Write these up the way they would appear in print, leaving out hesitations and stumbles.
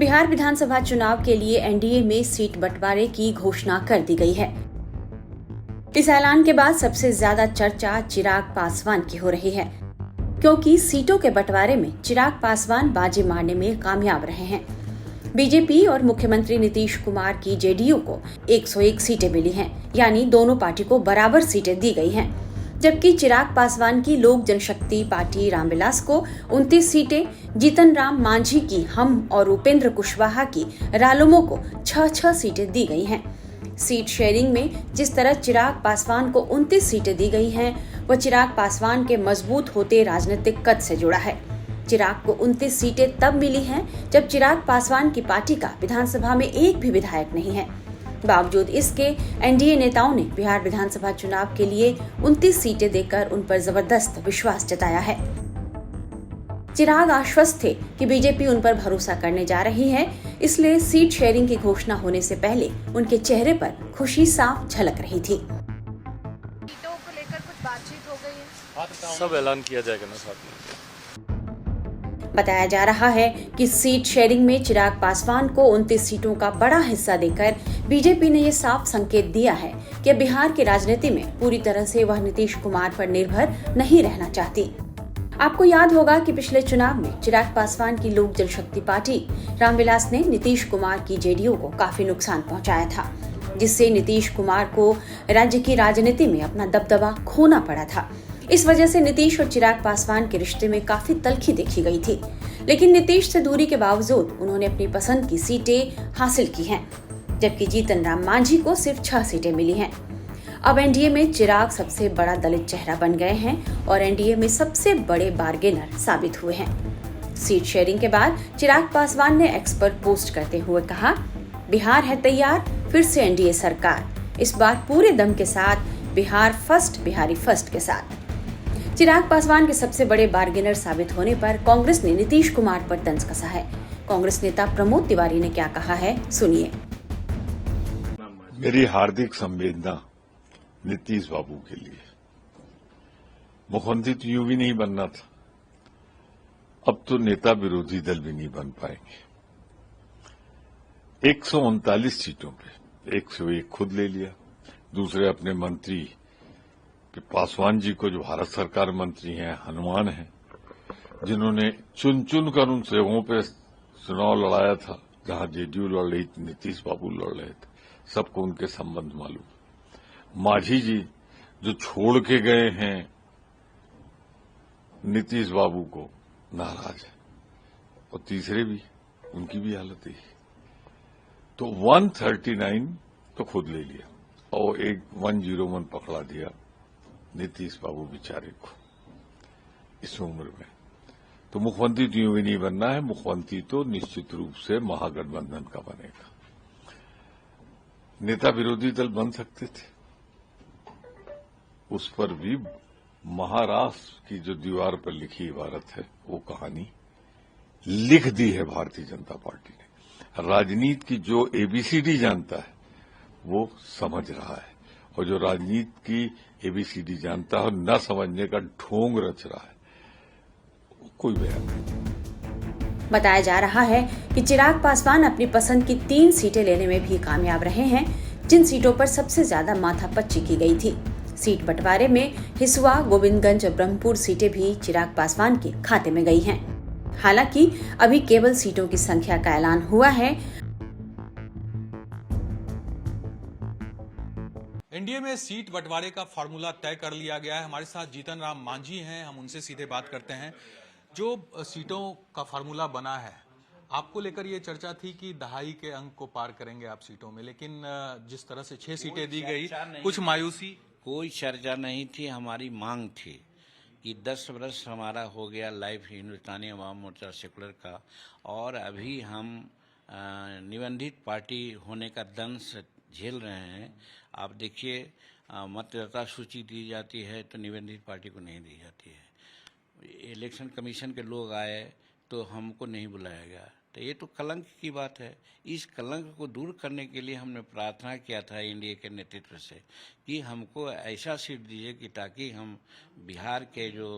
बिहार विधानसभा चुनाव के लिए एनडीए में सीट बंटवारे की घोषणा कर दी गई है। इस ऐलान के बाद सबसे ज्यादा चर्चा चिराग पासवान की हो रही है, क्योंकि सीटों के बंटवारे में चिराग पासवान बाजी मारने में कामयाब रहे हैं। बीजेपी और मुख्यमंत्री नीतीश कुमार की जेडीयू को 101 सीटें मिली हैं, यानी दोनों पार्टी को बराबर सीटें दी गई हैं। जबकि चिराग पासवान की लोक जनशक्ति पार्टी रामविलास को 29 सीटें, जीतन राम मांझी की हम और उपेंद्र कुशवाहा की रालोमो को 6-6 सीटें दी गई हैं। सीट शेयरिंग में जिस तरह चिराग पासवान को 29 सीटें दी गई हैं, वह चिराग पासवान के मजबूत होते राजनीतिक कद से जुड़ा है। चिराग को 29 सीटें तब मिली हैं जब चिराग पासवान की पार्टी का विधानसभा में एक भी विधायक नहीं है। बावजूद इसके एनडीए नेताओं ने बिहार विधानसभा चुनाव के लिए 29 सीटें देकर उन पर जबरदस्त विश्वास जताया है। चिराग आश्वस्त थे कि बीजेपी उन पर भरोसा करने जा रही है, इसलिए सीट शेयरिंग की घोषणा होने से पहले उनके चेहरे पर खुशी साफ झलक रही थी। सीटों को लेकर कुछ बातचीत हो गई है, सब ऐलान किया जाएगा ना साथ में। बताया जा रहा है कि सीट शेयरिंग में चिराग पासवान को 29 सीटों का बड़ा हिस्सा देकर बीजेपी ने ये साफ संकेत दिया है कि बिहार की राजनीति में पूरी तरह से वह नीतीश कुमार पर निर्भर नहीं रहना चाहती। आपको याद होगा कि पिछले चुनाव में चिराग पासवान की लोक जनशक्ति पार्टी रामविलास ने नीतीश कुमार की जेडीयू को काफी नुकसान पहुंचाया था, जिससे नीतीश कुमार को राज्य की राजनीति में अपना दबदबा खोना पड़ा था। इस वजह से नीतीश और चिराग पासवान के रिश्ते में काफी तल्खी देखी गई थी, लेकिन नीतीश से दूरी के बावजूद उन्होंने अपनी पसंद की सीटें हासिल की हैं, जबकि जीतन राम मांझी को सिर्फ 6 सीटें मिली हैं। अब एनडीए में चिराग सबसे बड़ा दलित चेहरा बन गए हैं और एनडीए में सबसे बड़े बार्गेनर साबित हुए हैं। सीट शेयरिंग के बाद चिराग पासवान ने एक्स पर पोस्ट करते हुए कहा, बिहार है तैयार, फिर से एनडीए सरकार, इस बार पूरे दम के साथ, बिहार फर्स्ट, बिहारी फर्स्ट के साथ। चिराग पासवान के सबसे बड़े बार्गेनर साबित होने पर कांग्रेस ने नीतीश कुमार पर तंज कसा है। कांग्रेस नेता प्रमोद तिवारी ने क्या कहा है, सुनिए। मेरी हार्दिक संवेदना नीतीश बाबू के लिए। मुख्यमंत्री तो यूं भी नहीं बनना था, अब तो नेता विरोधी दल भी नहीं बन पाएंगे। 139 सीटों पे 101 खुद ले लिया, दूसरे अपने मंत्री पासवान जी को, जो भारत सरकार मंत्री हैं, हनुमान हैं, जिन्होंने चुन चुन कर उन जगहों पे चुनाव लड़ाया था जहां जेडीयू लड़ रही थी, नीतीश बाबू लड़ रहे थे, सबको उनके संबंध मालूम। मांझी जी जो छोड़ के गए हैं नीतीश बाबू को, नाराज है, और तीसरे भी, उनकी भी हालत यही। तो 139 तो खुद ले लिया और एक 101 पकड़ा दिया नीतीश बाबू बेचारे को इस उम्र में। तो मुख्यमंत्री तो यूं भी नहीं बनना है, मुख्यमंत्री तो निश्चित रूप से महागठबंधन का बनेगा। नेता विरोधी दल बन सकते थे, उस पर भी महाराष्ट्र की जो दीवार पर लिखी इबारत है, वो कहानी लिख दी है भारतीय जनता पार्टी ने। राजनीति की जो एबीसीडी जानता है वो समझ रहा है, और जो राजनीति की एबीसीडी जानता है और न समझने का ढोंग रच रहा है, कोई बयान नहीं। बताया जा रहा है कि चिराग पासवान अपनी पसंद की 3 सीटें लेने में भी कामयाब रहे हैं, जिन सीटों पर सबसे ज्यादा माथापच्ची की गई थी। सीट बंटवारे में हिसुआ, गोविंदगंज और ब्रह्मपुर सीटें भी चिराग पासवान के खाते में गई हैं। हालांकि अभी केवल सीटों की संख्या का ऐलान हुआ है। एनडीए में सीट बंटवारे का फॉर्मूला तय कर लिया गया है। हमारे साथ जीतन राम मांझी हैं, हम उनसे सीधे बात करते हैं। जो सीटों का फॉर्मूला बना है, आपको लेकर ये चर्चा थी कि दहाई के अंक को पार करेंगे आप सीटों में, लेकिन जिस तरह से 6 सीटें दी गई, कुछ मायूसी। कोई चर्चा नहीं थी, हमारी मांग थी कि 10 वर्ष हमारा हो गया लाइफ हिंदुस्तानी अवाम मोर्चा सेकुलर का, और अभी हम निबंधित पार्टी होने का दंश झेल रहे हैं। आप देखिए, मतदाता सूची दी जाती है तो निबंधित पार्टी को नहीं दी जाती है। इलेक्शन कमीशन के लोग आए तो हमको नहीं बुलाया गया, तो ये तो कलंक की बात है। इस कलंक को दूर करने के लिए हमने प्रार्थना किया था एनडीए के नेतृत्व से कि हमको ऐसा सीट दीजिए कि ताकि हम बिहार के जो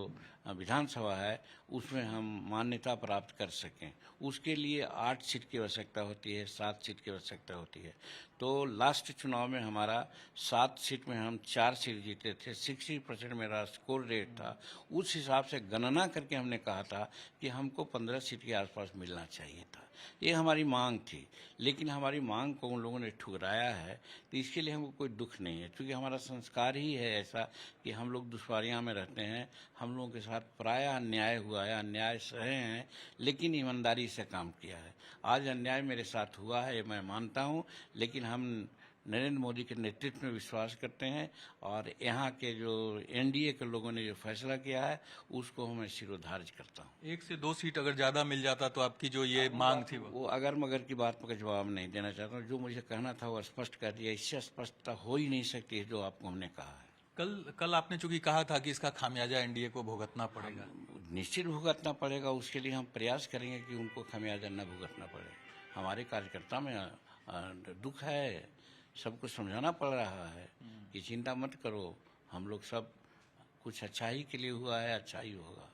विधानसभा है उसमें हम मान्यता प्राप्त कर सकें। उसके लिए 8 सीट की आवश्यकता होती है, 7 सीट की आवश्यकता होती है। तो लास्ट चुनाव में हमारा 7 सीट में हम 4 सीट जीते थे, 60% मेरा स्कोर रेट था। उस हिसाब से गणना करके हमने कहा था कि हमको 15 सीट के आसपास मिलना चाहिए था। ये हमारी मांग थी, लेकिन हमारी मांग को उन लोगों ने ठुकराया है, तो इसके लिए हमको कोई दुख नहीं है, क्योंकि हमारा संस्कार ही है ऐसा कि हम लोग दुश्वारियां में रहते हैं। हम लोगों के साथ प्रायः अन्याय हुआ है, अन्याय सहे हैं, लेकिन ईमानदारी से काम किया है। आज अन्याय मेरे साथ हुआ है, ये मैं मानता हूँ, लेकिन हम नरेंद्र मोदी के नेतृत्व में विश्वास करते हैं और यहाँ के जो एनडीए के लोगों ने जो फैसला किया है उसको मैं शिरोधार्य करता हूँ। 1 से 2 सीट अगर ज्यादा मिल जाता तो आपकी जो ये मांग थी वो अगर मगर की बात का जवाब नहीं देना चाहता हूँ। जो मुझे कहना था वो स्पष्ट कर दिया। इससे स्पष्टता हो ही नहीं सकती है जो आपको हमने कहा है। कल आपने चूंकि कहा था कि इसका खामियाजा एनडीए को भुगतना पड़ेगा। निश्चित भुगतना पड़ेगा, उसके लिए हम प्रयास करेंगे कि उनको खामियाजा न भुगतना पड़े। हमारे कार्यकर्ता में दुख है, सबको समझाना पड़ रहा है कि चिंता मत करो, हम लोग सब कुछ अच्छाई के लिए हुआ है, अच्छा ही होगा।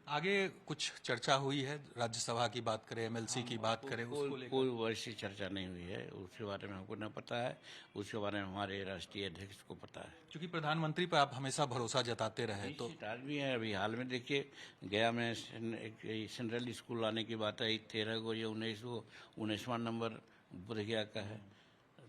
आगे कुछ चर्चा हुई है, राज्यसभा की बात करें, एमएलसी की बात करें, उसको लेकर कोई वैसी चर्चा नहीं हुई है, उसके बारे में हमको न पता है। उसके बारे में हमारे राष्ट्रीय अध्यक्ष को पता है। क्योंकि प्रधानमंत्री पर आप हमेशा भरोसा जताते रहे, तो आज भी है। अभी हाल में देखिए गया में एक सेंट्रल स्कूल लाने की बात है, 13 को, ये 19वां नंबर बुढ़िया का है,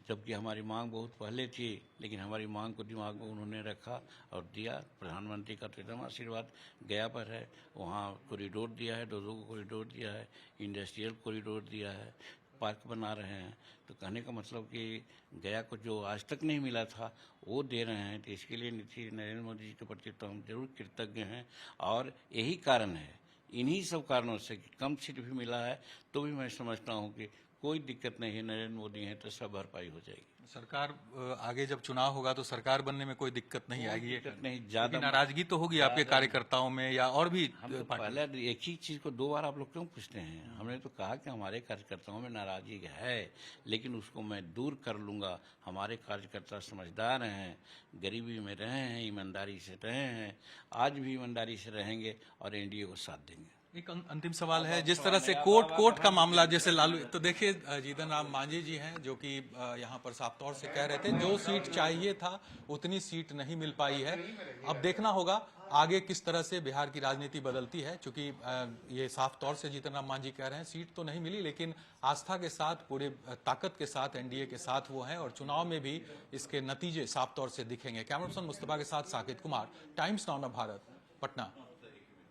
जबकि हमारी मांग बहुत पहले थी, लेकिन हमारी मांग को दिमाग में उन्होंने रखा और दिया। प्रधानमंत्री का तो एकदम आशीर्वाद गया पर है। वहाँ कॉरिडोर दिया है, 2 को कॉरिडोर दिया है, इंडस्ट्रियल कॉरिडोर दिया है, पार्क बना रहे हैं। तो कहने का मतलब कि गया को जो आज तक नहीं मिला था वो दे रहे हैं। तो इसके लिए नरेंद्र मोदी जी के प्रति तो हम जरूर कृतज्ञ हैं। और यही कारण है, इन्हीं सब कारणों से कि कम सीट भी मिला है तो भी मैं समझता हूँ कि कोई दिक्कत नहीं है, नरेंद्र मोदी है तो सब भरपाई हो जाएगी। सरकार आगे जब चुनाव होगा तो सरकार बनने में कोई दिक्कत नहीं आएगी। दिक्कत नहीं, ज्यादा नाराजगी तो होगी आपके कार्यकर्ताओं में या और भी। हम तो पहले एक ही चीज को 2 बार आप लोग क्यों पूछते हैं? हमने तो कहा कि हमारे कार्यकर्ताओं में नाराजगी है, लेकिन उसको मैं दूर कर लूंगा। हमारे कार्यकर्ता समझदार हैं, गरीबी में रहे हैं, ईमानदारी से रहे हैं, आज भी ईमानदारी से रहेंगे और एनडीए को साथ देंगे। एक अंतिम सवाल है, जिस तरह से कोर्ट का मामला, जैसे लालू, तो देखिए जीतन राम मांझी जी हैं जो कि यहाँ पर साफ तौर से कह रहे थे जो सीट चाहिए था उतनी सीट नहीं मिल पाई है। अब देखना होगा आगे किस तरह से बिहार की राजनीति बदलती है, क्योंकि ये साफ तौर से जीतन राम मांझी कह रहे हैं सीट तो नहीं मिली, लेकिन आस्था के साथ, पूरे ताकत के साथ एनडीए के साथ वो हैं और चुनाव में भी इसके नतीजे साफ तौर से दिखेंगे। कैमरा पर्सन मुस्तफा के साथ Sakib Kumar, Times Now of Bharat, Patna.